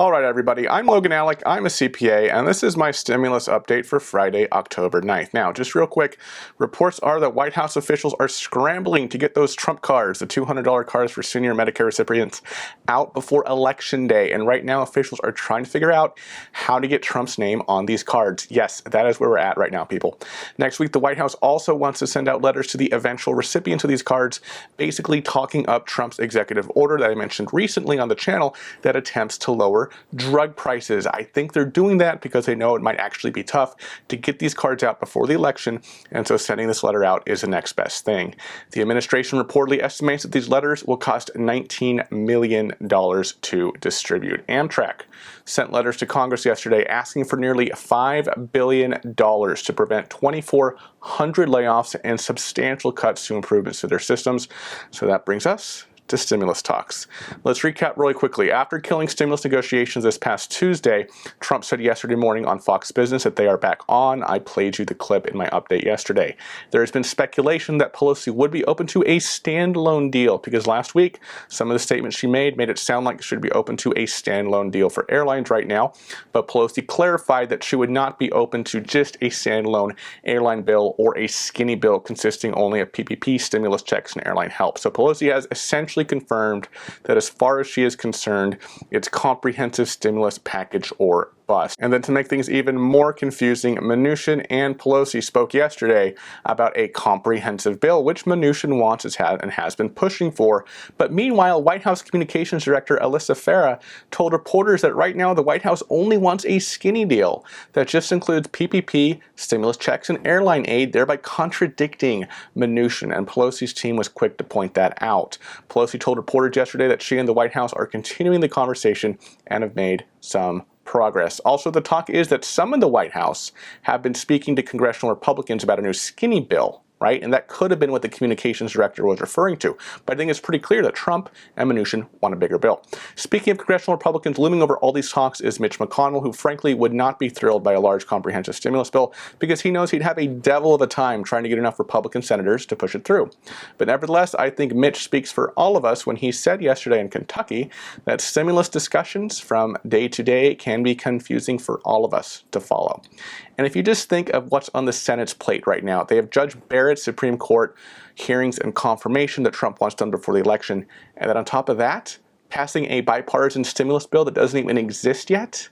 All right, everybody, I'm Logan Alec, I'm a CPA, and this is my stimulus update for Friday, October 9th. Now, just real quick, reports are that White House officials are scrambling to get those Trump cards, the $200 cards for senior Medicare recipients, out before Election Day. And right now, officials are trying to figure out how to get Trump's name on these cards. Yes, that is where we're at right now, people. Next week, the White House also wants to send out letters to the eventual recipients of these cards, basically talking up Trump's executive order that I mentioned recently on the channel that attempts to lower drug prices. I think they're doing that because they know it might actually be tough to get these cards out before the election, and so sending this letter out is the next best thing. The administration reportedly estimates that these letters will cost $19 million to distribute. Amtrak sent letters to Congress yesterday asking for nearly $5 billion to prevent 2,400 layoffs and substantial cuts to improvements to their systems. So that brings us to stimulus talks. Let's recap really quickly. After killing stimulus negotiations this past Tuesday, Trump said yesterday morning on Fox Business that they are back on. I played you the clip in my update yesterday. There has been speculation that Pelosi would be open to a standalone deal because last week, some of the statements she made it sound like she should be open to a standalone deal for airlines right now, but Pelosi clarified that she would not be open to just a standalone airline bill or a skinny bill consisting only of PPP stimulus checks and airline help. So Pelosi has essentially confirmed that as far as she is concerned, it's comprehensive stimulus package or bust. And then to make things even more confusing, Mnuchin and Pelosi spoke yesterday about a comprehensive bill, which Mnuchin wants and has been pushing for. But meanwhile, White House Communications Director Alyssa Farah told reporters that right now the White House only wants a skinny deal that just includes PPP, stimulus checks, and airline aid, thereby contradicting Mnuchin. And Pelosi's team was quick to point that out. Pelosi told reporters yesterday that she and the White House are continuing the conversation and have made some progress. Also, the talk is that some in the White House have been speaking to congressional Republicans about a new skinny bill, right? And that could have been what the communications director was referring to. But I think it's pretty clear that Trump and Mnuchin want a bigger bill. Speaking of congressional Republicans, looming over all these talks is Mitch McConnell, who frankly would not be thrilled by a large comprehensive stimulus bill because he knows he'd have a devil of a time trying to get enough Republican senators to push it through. But nevertheless, I think Mitch speaks for all of us when he said yesterday in Kentucky that stimulus discussions from day to day can be confusing for all of us to follow. And if you just think of what's on the Senate's plate right now, they have Judge Barrett's Supreme Court hearings and confirmation that Trump wants done before the election. And then on top of that, passing a bipartisan stimulus bill that doesn't even exist yet,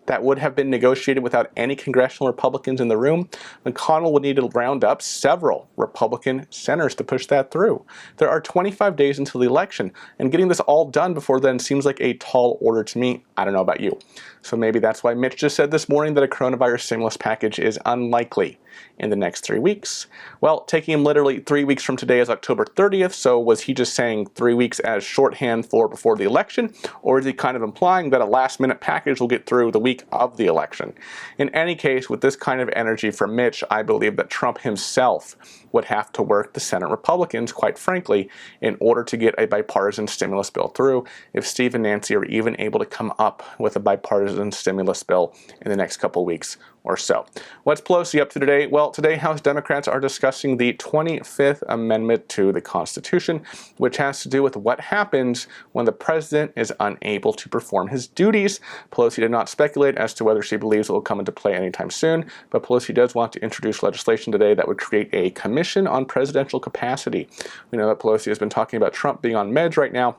that would have been negotiated without any congressional Republicans in the room. McConnell would need to round up several Republican senators to push that through. There are 25 days until the election, and getting this all done before then seems like a tall order to me. I don't know about you. So maybe that's why Mitch just said this morning that a coronavirus stimulus package is unlikely in the next 3 weeks. Well, taking him literally 3 weeks from today is October 30th, so was he just saying 3 weeks as shorthand for before the election, or is he kind of implying that a last-minute package will get through the week of the election? In any case, with this kind of energy from Mitch, I believe that Trump himself would have to work the Senate Republicans, quite frankly, in order to get a bipartisan stimulus bill through, if Steve and Nancy are even able to come up with a bipartisan stimulus bill in the next couple weeks or so. What's Pelosi up to today? Well, today House Democrats are discussing the 25th Amendment to the Constitution, which has to do with what happens when the president is unable to perform his duties. Pelosi did not speculate as to whether she believes it will come into play anytime soon, but Pelosi does want to introduce legislation today that would create a commission on presidential capacity. We know that Pelosi has been talking about Trump being on meds right now,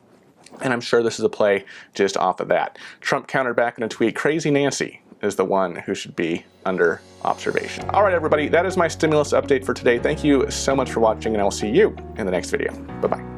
and I'm sure this is a play just off of that. Trump countered back in a tweet, "Crazy Nancy is the one who should be under observation." All right, everybody, that is my stimulus update for today. Thank you so much for watching, and I will see you in the next video. Bye-bye.